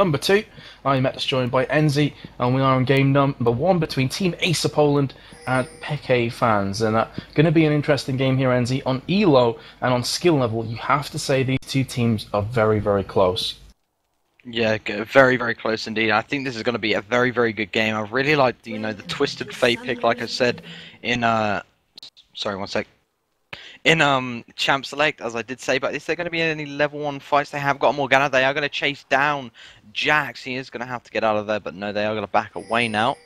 number 2. I'm Matt, joined by Enzi, and we are on game number 1 between Team Acer Poland and Pekefans. And going to be an interesting game here, Enzi. On elo and on skill level, you have to say these two teams are very, very close. Yeah, very, very close indeed. I think this is going to be a very, very good game. I really like, the Twisted Fate pick, like I said in sorry, one sec. In Champ Select, as I did say, but is there going to be any level 1 fights? They have got Morgana. They are going to chase down Jax. He is going to have to get out of there, but no, they are going to back away now.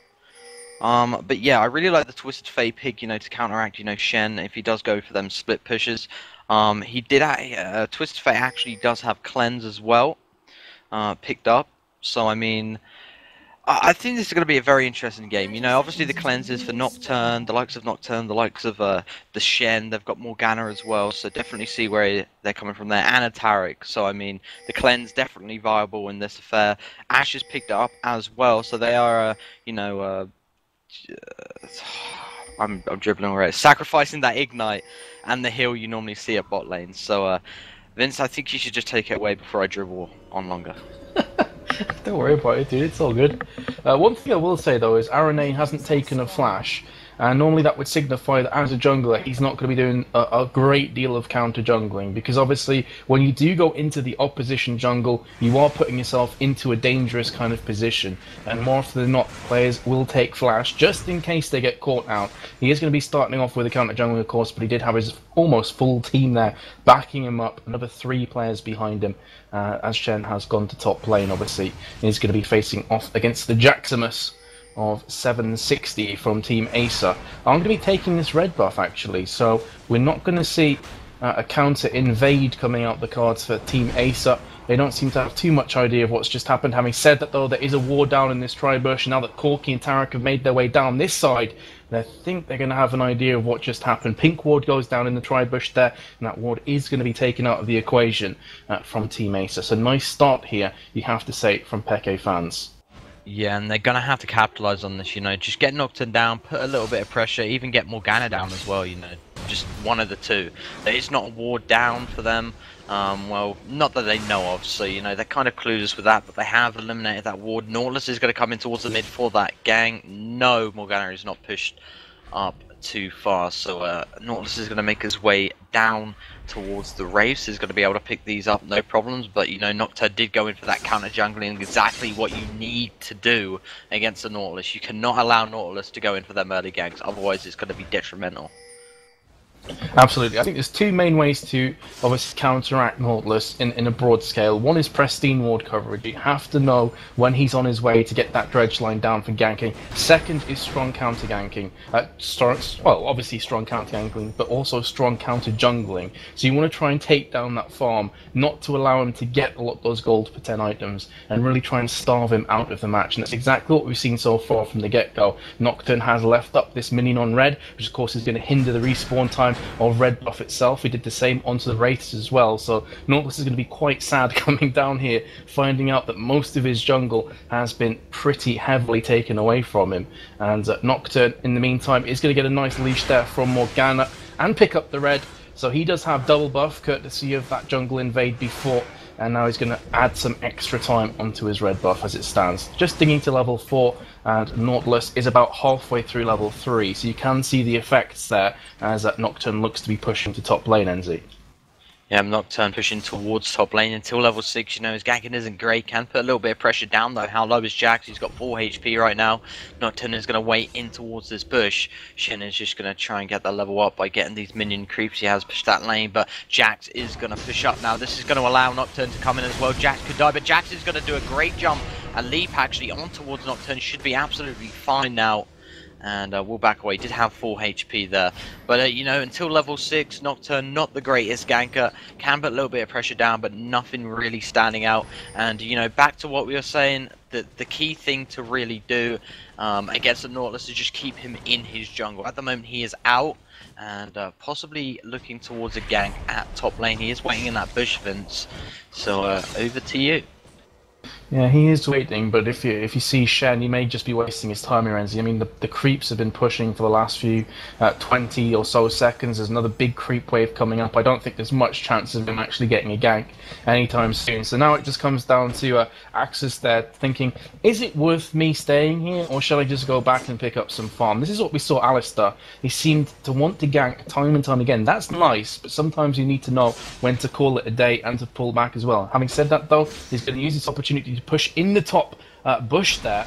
But yeah, I really like the Twisted Fate pick, to counteract, Shen if he does go for them split pushes. He did Twisted Fate actually does have cleanse as well. Picked up, so I mean, I think this is going to be a very interesting game. Obviously the cleanses for Nocturne, the likes of Nocturne, the likes of the Shen, they've got Morgana as well, so definitely see where they're coming from there, and a Taric, so I mean, the cleanse definitely viable in this affair. Ashe has picked it up as well, so they are, I'm dribbling already, sacrificing that Ignite and the heal you normally see at bot lane, so Vince, I think you should just take it away before I dribble on longer. Don't worry about it, dude. It's all good. One thing I will say, though, is Aranane hasn't taken a flash. And normally that would signify that as a jungler, he's not going to be doing a great deal of counter jungling. Because obviously, when you do go into the opposition jungle, you are putting yourself into a dangerous kind of position. And more often than not, players will take flash just in case they get caught out. He is going to be starting off with a counter jungling, of course, but he did have his almost full team there backing him up. Another 3 players behind him. As Shen has gone to top lane, obviously. He's going to be facing off against the Jaximus of 760 from Team Acer. I'm going to be taking this red buff, actually, so we're not going to see a counter invade coming out the cards for Team Acer. They don't seem to have too much idea of what's just happened. Having said that, though, there is a ward down in this tri-bush, and now that Corki and Taric have made their way down this side, I think they're going to have an idea of what just happened. Pink ward goes down in the tri-bush there, and that ward is going to be taken out of the equation from Team Acer. So nice start here, you have to say, from Pekefans. Yeah, and they're going to have to capitalize on this, just get Nocturne down, put a little bit of pressure, even get Morgana down as well, just one of the two. It's not a ward down for them, well, not that they know of, so, they're kind of clueless with that, but they have eliminated that ward. Nautilus is going to come in towards the mid for that gang. No, Morgana is not pushed up too far, so Nautilus is going to make his way down towards the Wraiths. Is going to be able to pick these up, no problems, but Nocturne did go in for that counter jungling, exactly what you need to do against the Nautilus. You cannot allow Nautilus to go in for them early ganks, otherwise it's going to be detrimental. Absolutely. I think there's 2 main ways to obviously counteract Nautilus in a broad scale. One is pristine ward coverage. You have to know when he's on his way to get that dredge line down for ganking. Second is strong counter ganking. Well, obviously strong counter ganking, but also strong counter jungling. So you want to try and take down that farm, not to allow him to get a lot of those gold for 10 items, and really try and starve him out of the match. And that's exactly what we've seen so far from the get-go. Nocturne has left up this minion on red, which of course is going to hinder the respawn time of red buff itself. He did the same onto the Wraiths as well, so Nautilus is going to be quite sad coming down here, finding out that most of his jungle has been pretty heavily taken away from him. And Nocturne, in the meantime, is going to get a nice leash there from Morgana and pick up the red, so he does have double buff, courtesy of that jungle invade before, and now he's going to add some extra time onto his red buff as it stands. Just digging to level 4, and Nautilus is about halfway through level 3, so you can see the effects there as Nocturne looks to be pushing to top lane, NZ. Yeah, Nocturne pushing towards top lane until level 6. His ganking isn't great. Can put a little bit of pressure down, though. How low is Jax? He's got 4 HP right now. Nocturne is going to wait in towards this bush. Shen is just going to try and get that level up by getting these minion creeps. He has pushed that lane, but Jax is going to push up now. This is going to allow Nocturne to come in as well. Jax could die, but Jax is going to do a great jump. A leap, actually, on towards Nocturne. Should be absolutely fine now. And we'll back away. Did have 4 HP there, but until level 6, Nocturne not the greatest ganker. Can put a little bit of pressure down, but nothing really standing out. And back to what we were saying, the key thing to really do against the Nautilus is just keep him in his jungle. At the moment, he is out and possibly looking towards a gank at top lane. He is waiting in that bush, Vince. So over to you. Yeah, he is waiting, but if you see Shen, he may just be wasting his time here, Enzi. I mean, the creeps have been pushing for the last few 20 or so seconds. There's another big creep wave coming up. I don't think there's much chance of him actually getting a gank anytime soon. So now it just comes down to Axis there thinking, is it worth me staying here, or shall I just go back and pick up some farm? This is what we saw Alistar. He seemed to want to gank time and time again. That's nice, but sometimes you need to know when to call it a day and to pull back as well. Having said that, though, he's going to use this opportunity to push in the top bush there,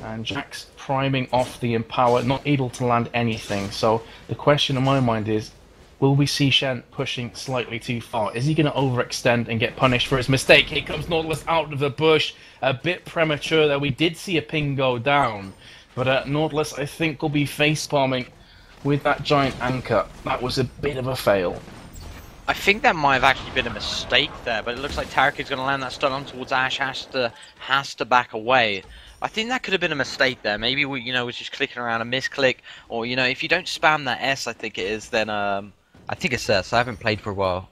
and Jack's priming off the Empower, not able to land anything. So the question in my mind is, will we see Shen pushing slightly too far? Is he going to overextend and get punished for his mistake? Here comes Nautilus out of the bush, a bit premature there. We did see a ping go down, but Nautilus, I think, will be face-palming with that giant anchor. That was a bit of a fail. I think that might have actually been a mistake there, but it looks like Tarek is going to land that stun on towards Ash. Has to back away. I think that could have been a mistake there. Maybe we, was just clicking around a misclick, or if you don't spam that S, I think it is, then I think it's this. I haven't played for a while.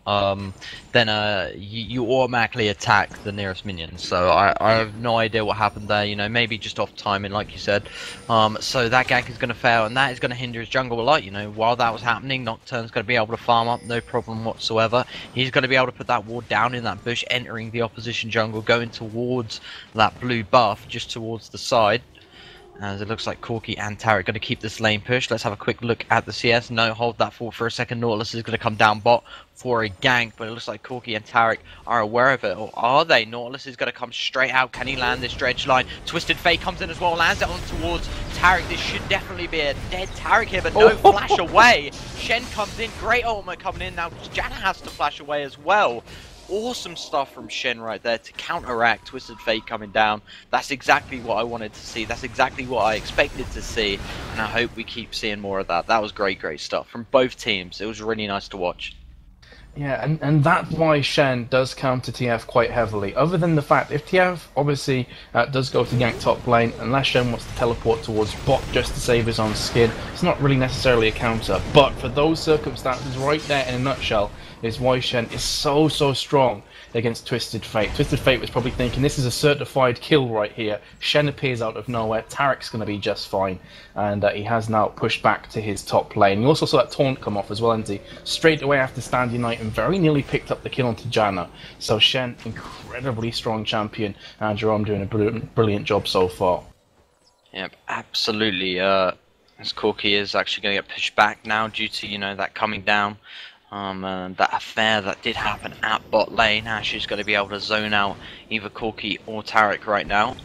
Then you automatically attack the nearest minion. So I have no idea what happened there. Maybe just off timing, like you said. So that gank is going to fail, and that is going to hinder his jungle a lot. While that was happening, Nocturne's going to be able to farm up, no problem whatsoever. He's going to be able to put that ward down in that bush, entering the opposition jungle, going towards that blue buff, just towards the side. As it looks like Corki and Tarek going to keep this lane push. Let's have a quick look at the CS. No, hold that thought for a second. Nautilus is going to come down bot for a gank, but it looks like Corki and Tarek are aware of it. Or are they? Nautilus is going to come straight out. Can he land this dredge line? Twisted Fate comes in as well, lands it on towards Tarek. This should definitely be a dead Tarek here, but no flash away. Shen comes in. Great ultimate coming in. Now Janna has to flash away as well. Awesome stuff from Shen right there to counteract Twisted Fate coming down. That's exactly what I wanted to see. That's exactly what I expected to see. And I hope we keep seeing more of that. That was great stuff from both teams. It was really nice to watch. Yeah, and that's why Shen does counter TF quite heavily. Other than the fact, if TF obviously does go to gank top lane, unless Shen wants to teleport towards bot just to save his own skin, it's not really necessarily a counter. But for those circumstances right there in a nutshell, is why Shen is so strong against Twisted Fate. Twisted Fate was probably thinking, this is a certified kill right here. Shen appears out of nowhere, Tarek's going to be just fine, and he has now pushed back to his top lane. You also saw that taunt come off as well, and he straight away after Stand Unite and very nearly picked up the kill onto Janna. So Shen, incredibly strong champion, and Jerome doing a brilliant job so far. Yep, absolutely. As Corki is actually going to get pushed back now due to, that coming down. That affair that did happen at bot lane. Ash is going to be able to zone out either Corki or Tarek right now.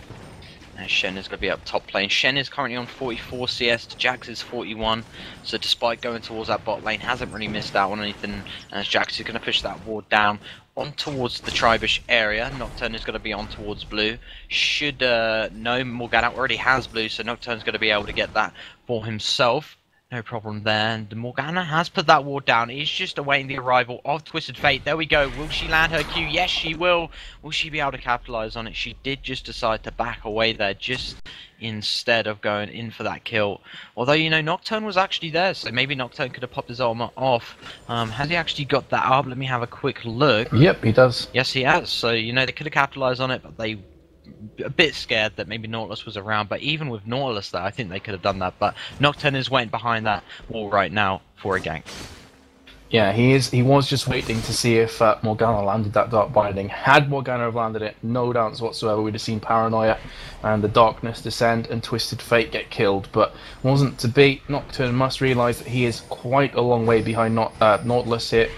And Shen is going to be up top lane. Shen is currently on 44 CS to Jax is 41. So despite going towards that bot lane, hasn't really missed out on anything. As Jax is going to push that ward down on towards the Tribush area. Nocturne is going to be on towards blue. Should no, Morgana already has blue, so Nocturne's going to be able to get that for himself. No problem there, and Morgana has put that ward down. He's just awaiting the arrival of Twisted Fate. There we go. Will she land her Q? Yes, she will. Will she be able to capitalize on it? She did just decide to back away there, just instead of going in for that kill. Although, Nocturne was actually there, so maybe Nocturne could have popped his armor off. Has he actually got that up? Let me have a quick look. Yep, he does. Yes, he has. So, they could have capitalized on it, but they a bit scared that maybe Nautilus was around, but even with Nautilus there, I think they could have done that. But Nocturne is waiting behind that wall right now for a gank. Yeah, he is. He was just waiting to see if Morgana landed that Dark Binding. Had Morgana have landed it, no doubts whatsoever, we'd have seen Paranoia and the Darkness descend and Twisted Fate get killed, but wasn't to be. Nocturne must realise that he is quite a long way behind Nautilus here.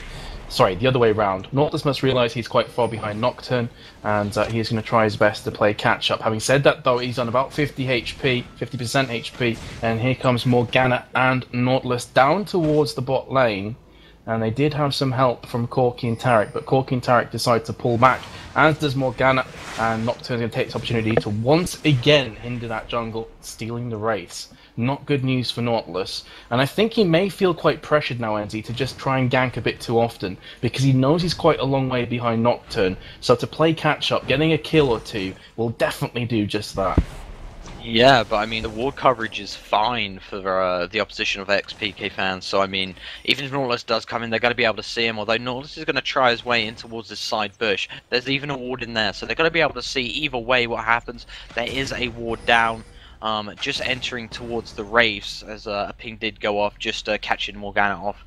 Sorry, the other way around. Nautilus must realise he's quite far behind Nocturne, and he's going to try his best to play catch-up. Having said that, though, he's on about 50 HP, 50% HP, and here comes Morgana and Nautilus down towards the bot lane, and they did have some help from Corki and Tarek, but Corki and Tarek decide to pull back, as does Morgana, and Nocturne's going to take this opportunity to once again hinder that jungle, stealing the race. Not good news for Nautilus, and I think he may feel quite pressured now, Enzi, to just try and gank a bit too often, because he knows he's quite a long way behind Nocturne, so to play catch-up, getting a kill or two will definitely do just that. Yeah, but I mean, the ward coverage is fine for the opposition of XPK fans. So I mean, even if Nautilus does come in, they're going to be able to see him. Although Nautilus is going to try his way in towards this side bush. There's even a ward in there, so they're going to be able to see either way what happens. There is a ward down, just entering towards the Wraiths as a ping did go off, just catching Morgana off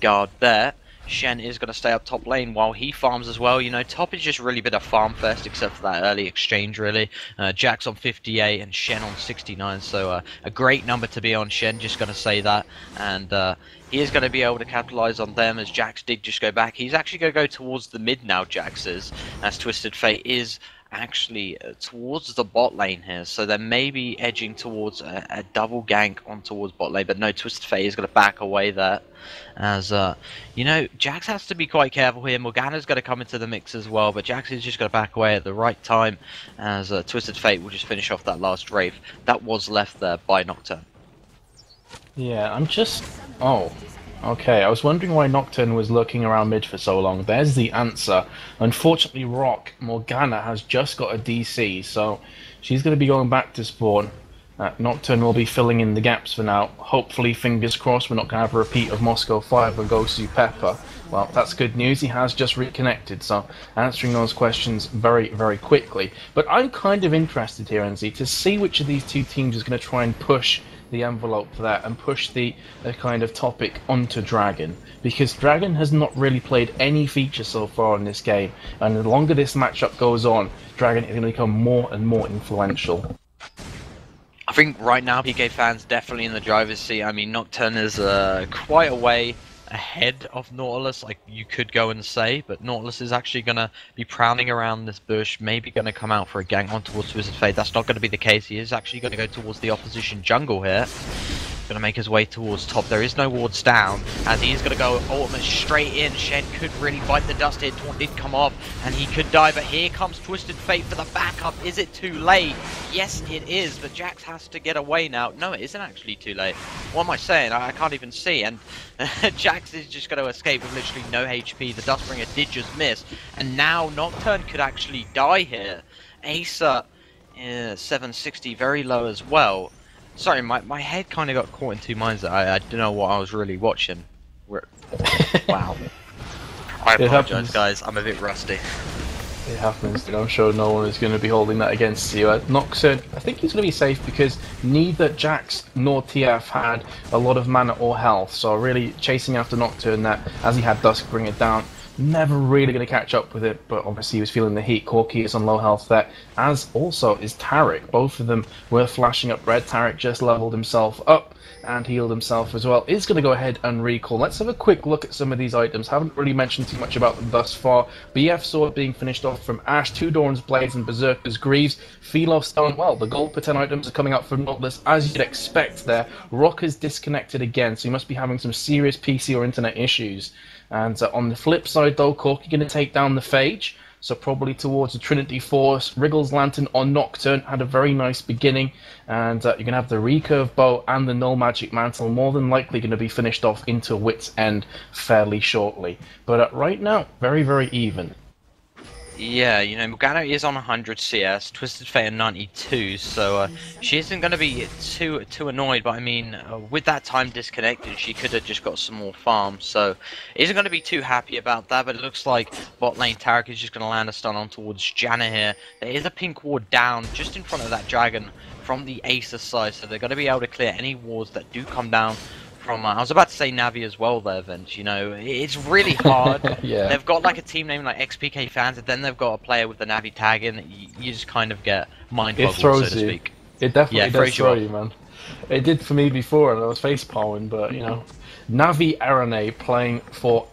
guard there. Shen is going to stay up top lane while he farms as well. You know, top is just really been a farm fest except for that early exchange, really. Jack's on 58 and Shen on 69, so a great number to be on Shen, just going to say that. And he is going to be able to capitalize on them as Jax did just go back. He's actually going to go towards the mid now, Jax is, as Twisted Fate is actually towards the bot lane here, so they may be edging towards a double gank on towards bot lane, but no, Twisted Fate is going to back away there, as you know, Jax has to be quite careful here. Morgana's going to come into the mix as well, but Jax is just going to back away at the right time, as Twisted Fate will just finish off that last Wraith that was left there by Nocturne. Yeah, I'm just... Oh. Okay, I was wondering why Nocturne was lurking around mid for so long. There's the answer. Unfortunately, Morgana has just got a DC, so she's going to be going back to spawn. Nocturne will be filling in the gaps for now. Hopefully, fingers crossed, we're not going to have a repeat of Moscow 5 and Gosu Pepper. Well, that's good news. He has just reconnected, so answering those questions very, very quickly. But I'm kind of interested here, NZ, to see which of these two teams is going to try and push the envelope for that and push the kind of topic onto Dragon, because Dragon has not really played any feature so far in this game, and the longer this matchup goes on, Dragon is going to become more and more influential. I think right now Pekefans definitely in the driver's seat. I mean, Nocturne is quite a way ahead of Nautilus, like you could go and say, but Nautilus is actually going to be prowling around this bush, maybe going to come out for a gank on towards Twisted Fate. That's not going to be the case. He is actually going to go towards the opposition jungle here. Going to make his way towards top. There is no wards down, as he is going to go ultimate straight in. Shen could really bite the dust here. Taunt did come off, and he could die, but here comes Twisted Fate for the backup. Is it too late? Yes, it is, but Jax has to get away now. No, it isn't actually too late. What am I saying? I can't even see, and Jax is just going to escape with literally no HP. The Dustbringer did just miss, and now Nocturne could actually die here. Acer, 760, very low as well. Sorry, my head kind of got caught in two minds. I don't know what I was really watching. Wow. I apologize, guys. I'm a bit rusty. It happens, and I'm sure no one is going to be holding that against you. Noxern, I think he's going to be safe because neither Jax nor TF had a lot of mana or health, so really chasing after Nocturne that, as he had Dusk bring it down, never really going to catch up with it, but obviously he was feeling the heat. Corki is on low health there, as also is Taric. Both of them were flashing up red. Taric just leveled himself up and healed himself as well. Is going to go ahead and recall. Let's have a quick look at some of these items. Haven't really mentioned too much about them thus far. BF Sword being finished off from Ash, 2 Doran's Blades and Berserker's Greaves. Philo Stone, well, the gold per 10 items are coming up from Nautilus, as you'd expect there. Rock is disconnected again, so he must be having some serious PC or internet issues. And on the flip side, though, Corki going to take down the Phage, so probably towards the Trinity Force. Wriggle's Lantern on Nocturne had a very nice beginning, and you're going to have the Recurve Bow and the Null Magic Mantle more than likely going to be finished off into Wit's End fairly shortly. But right now, very, very even. Yeah, you know, Morgana is on 100 CS, Twisted Fate on 92, so she isn't going to be too annoyed, but I mean, with that time disconnected, she could have just got some more farm, so isn't going to be too happy about that, but it looks like bot lane Taric is just going to land a stun on towards Janna here. There is a pink ward down just in front of that dragon from the Acer side, so they're going to be able to clear any wards that do come down from, I was about to say Navi as well there, Vince, you know, it's really hard. Yeah. They've got like a team name like XPK Fans, and then they've got a player with the Navi tag in. You just kind of get mind boggled, so to speak. It definitely does throw you, man. It did for me before, and I was facepalming, but, you know, Navi Arane playing for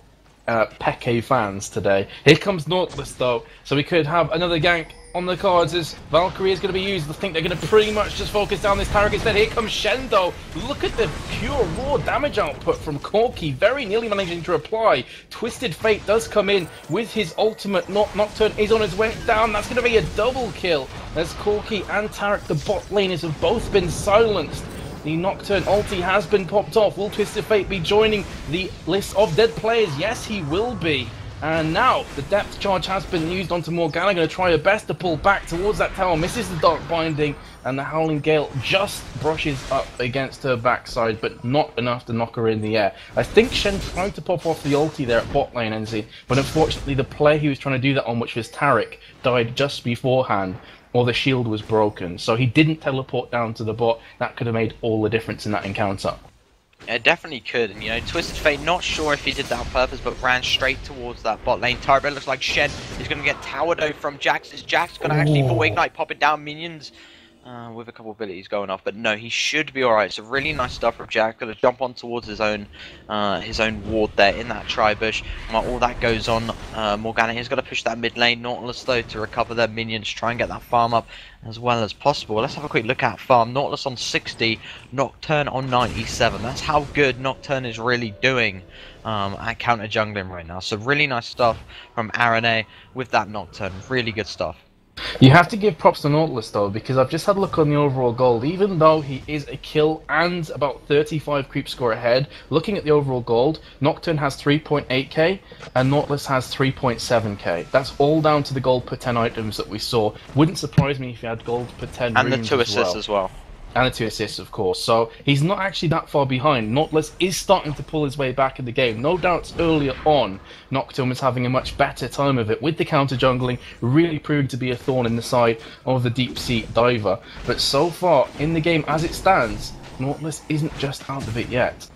Pekefans today. Here comes Nautilus, though, so we could have another gank on the cards as Valkyrie is going to be used. I think they're going to pretty much just focus down this Taric instead. Here comes Shen, though. Look at the pure raw damage output from Corki, very nearly managing to reply. Twisted Fate does come in with his ultimate. Nocturne is on his way down. That's going to be a double kill as Corki and Taric, the bot laners, have both been silenced. The Nocturne ulti has been popped off. Will Twisted Fate be joining the list of dead players? Yes, he will be. And now the depth charge has been used onto Morgana, going to try her best to pull back towards that tower, misses the dark binding, and the Howling Gale just brushes up against her backside, but not enough to knock her in the air. I think Shen tried to pop off the ulti there at bot lane, NZ, but unfortunately the player he was trying to do that on, which was Taric, died just beforehand, or the shield was broken. So he didn't teleport down to the bot. That could have made all the difference in that encounter. It definitely could, and you know, Twisted Fate, not sure if he did that on purpose, but ran straight towards that bot lane turret. It looks like Shen is going to get towered over from Jax. Is Jax going to actually full ignite, pop it down minions with a couple of abilities going off? But no, he should be alright. So really nice stuff from Jax. Going to jump on towards his own ward there in that tri-bush. While all that goes on, Morgana is going to push that mid lane. Nautilus though to recover their minions, try and get that farm up as well as possible. Let's have a quick look at farm. Nautilus on 60, Nocturne on 97. That's how good Nocturne is really doing at counter jungling right now. So really nice stuff from RNA with that Nocturne. Really good stuff. You have to give props to Nautilus though, because I've just had a look on the overall gold. Even though he is a kill and about 35 creep score ahead, looking at the overall gold, Nocturne has 3.8k and Nautilus has 3.7k. That's all down to the gold per 10 items that we saw. Wouldn't surprise me if he had gold per 10 and the runes 2 assists as well. And the 2 assists, of course. So he's not actually that far behind. Nautilus is starting to pull his way back in the game. No doubts earlier on, Nocturne was having a much better time of it with the counter jungling, really proving to be a thorn in the side of the deep sea diver. But so far, in the game as it stands, Nautilus isn't just out of it yet.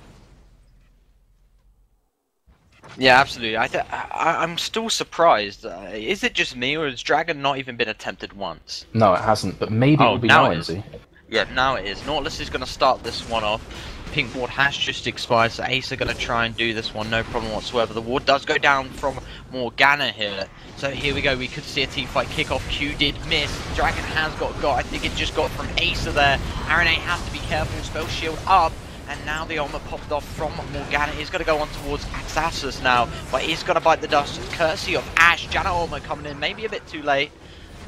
Yeah, absolutely. I'm still surprised. Is it just me, or has Dragon not even been attempted once? No, it hasn't, but maybe it'll be now, Enzy. Yeah, now it is. Nautilus is going to start this one off. Pink ward has just expired, so Acer going to try and do this one, no problem whatsoever. The ward does go down from Morgana here. So here we go, we could see a team fight kick off. Q did miss. Dragon has got, I think it just got from Acer there. RNA has to be careful, spell shield up. And now the armor popped off from Morgana. He's going to go on towards Axasus now, but he's going to bite the dust courtesy of Ashe. Janna armor coming in, maybe a bit too late,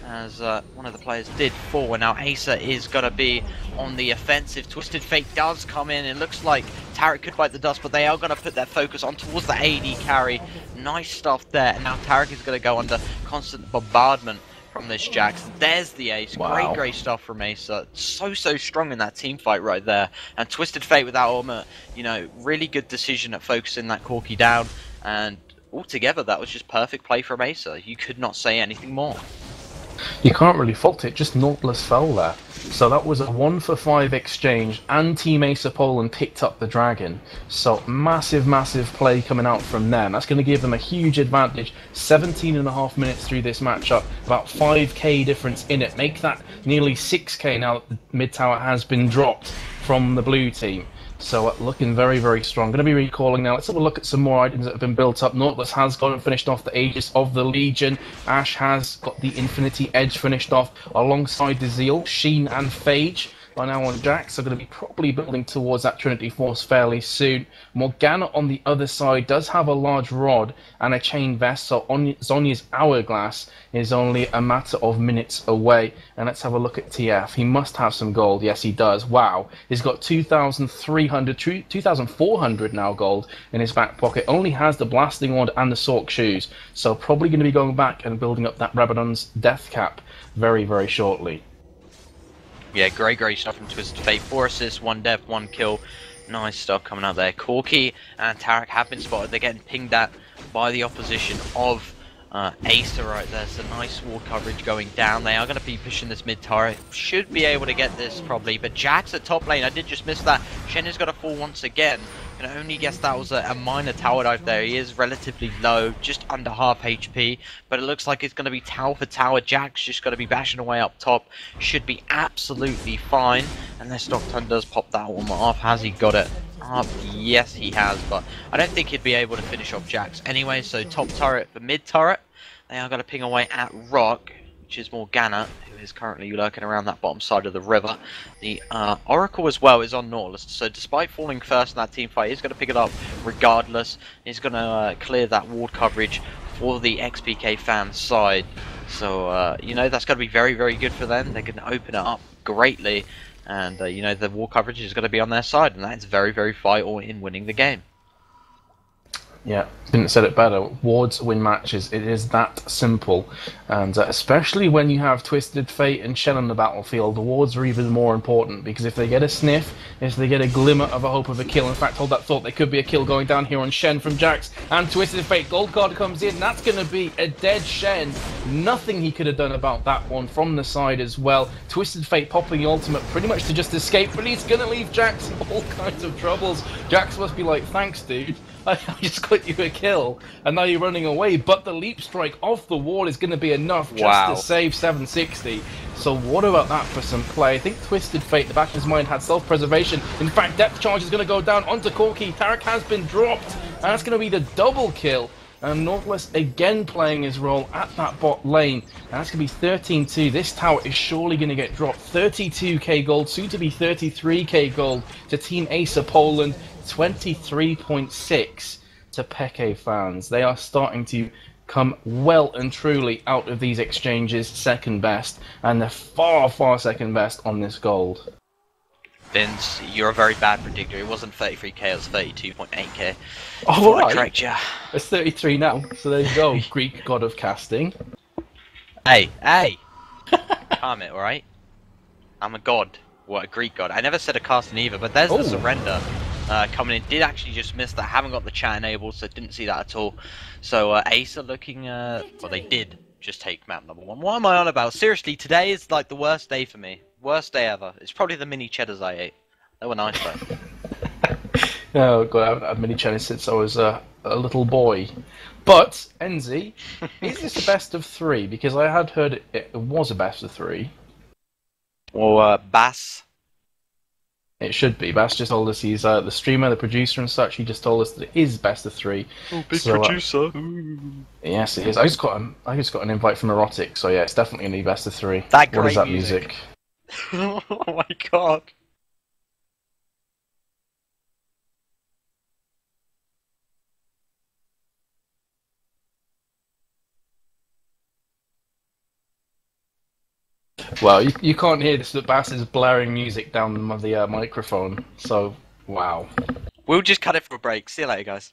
as one of the players did fall. And now Acer is going to be on the offensive. Twisted Fate does come in. It looks like Taric could bite the dust, but they are going to put their focus on towards the AD carry. Nice stuff there. And now Taric is going to go under constant bombardment from this Jax. There's the ace. Wow. Great stuff from Acer. So strong in that team fight right there. And Twisted Fate without armor, you know, really good decision at focusing that Corki down. And altogether, that was just perfect play from Acer. You could not say anything more. You can't really fault it, just Nautilus fell there. So that was a 1-for-5 exchange, and Team Acer Poland picked up the Dragon. So massive play coming out from them. That's going to give them a huge advantage. 17.5 minutes through this matchup, about 5k difference in it. Make that nearly 6k now that the mid tower has been dropped from the blue team. So looking very strong. Going to be recalling now. Let's have a look at some more items that have been built up. Nautilus has gone and finished off the Aegis of the Legion. Ashe has got the Infinity Edge finished off alongside the Zeal. Sheen and Phage are now on Jax. Are going to be probably building towards that Trinity Force fairly soon. Morgana on the other side does have a large rod and a chain vest, so Zhonya's Hourglass is only a matter of minutes away. And let's have a look at TF. He must have some gold. Yes, he does. Wow. He's got 2,400 now gold in his back pocket. Only has the Blasting Wand and the Sork Shoes. So probably going to be going back and building up that Rabadon's Death Cap very shortly. Yeah, great stuff from Twisted Fate. 4 assists, 1 death, 1 kill. Nice stuff coming out there. Corki and Taric have been spotted. They're getting pinged at by the opposition of Acer right there. So nice ward coverage going down. They are going to be pushing this mid turret. Should be able to get this probably. But Jax at top lane. I did just miss that. Shen has got to fall once again. Can only guess that was a minor tower dive there. He is relatively low, just under half HP, but it looks like it's going to be tower for tower. Jack's just going to be bashing away up top. Should be absolutely fine, unless Nocturne does pop that one off. Has he got it up? Yes, he has, but I don't think he'd be able to finish off Jax anyway. So top turret for mid turret. They are going to ping away at Rock, which is Morgana, who is currently lurking around that bottom side of the river. The Oracle as well is on Nautilus, so despite falling first in that team fight, he's going to pick it up regardless. He's going to clear that ward coverage for the XPK fan side. So, you know, that's going to be very good for them. They're going to open it up greatly, and, you know, the ward coverage is going to be on their side, and that's very vital in winning the game. Yeah, couldn't have said it better. Wards win matches. It is that simple. And especially when you have Twisted Fate and Shen on the battlefield, the wards are even more important, because if they get a sniff, if they get a glimmer of a hope of a kill, in fact, hold that thought, there could be a kill going down here on Shen from Jax, and Twisted Fate, gold card comes in, that's going to be a dead Shen. Nothing he could have done about that one from the side as well. Twisted Fate popping the ultimate pretty much to just escape, but he's going to leave Jax in all kinds of troubles. Jax must be like, thanks, dude. I just got you a kill, and now you're running away, but the leap strike off the wall is going to be enough just to save 760. So what about that for some play? I think Twisted Fate, the back of his mind, had self-preservation. In fact, depth charge is going to go down onto Corki. Tarek has been dropped, and that's going to be the double kill. And Nautilus again playing his role at that bot lane. And that's going to be 13-2. This tower is surely going to get dropped. 32k gold, soon to be 33k gold to Team Acer Poland. 23.6 to Pekefans. They are starting to come well and truly out of these exchanges second best. And they're far, far second best on this gold. Vince, you're a very bad predictor. It wasn't 33k, it was 32.8k. Oh, right. Correct, yeah. It's 33 now, so there you go, Greek god of casting. Hey! Calm it, alright? I'm a god. What, a Greek god? I never said a casting either, but there's the surrender coming in. Did actually just miss that. Haven't got the chat enabled, so didn't see that at all. So Acer looking, well, they did just take map number 1. What am I on about? Seriously, today is like the worst day for me. Worst day ever. It's probably the mini cheddars I ate. They were nice though. Oh god, I haven't had mini cheddars since I was a little boy. But, Enzi, is this a best of 3? Because I had heard it was a best of 3. Or Bass. It should be. Bass just told us he's the streamer, the producer and such. He just told us that it is best of 3. Oh, big producer. Yes, it is. I just got an invite from Erotic, so yeah, it's definitely going to be best of 3. That what great is that music? Oh my god. Well, you can't hear this, but Bass is blaring music down the microphone, so wow. We'll just cut it for a break. See you later, guys.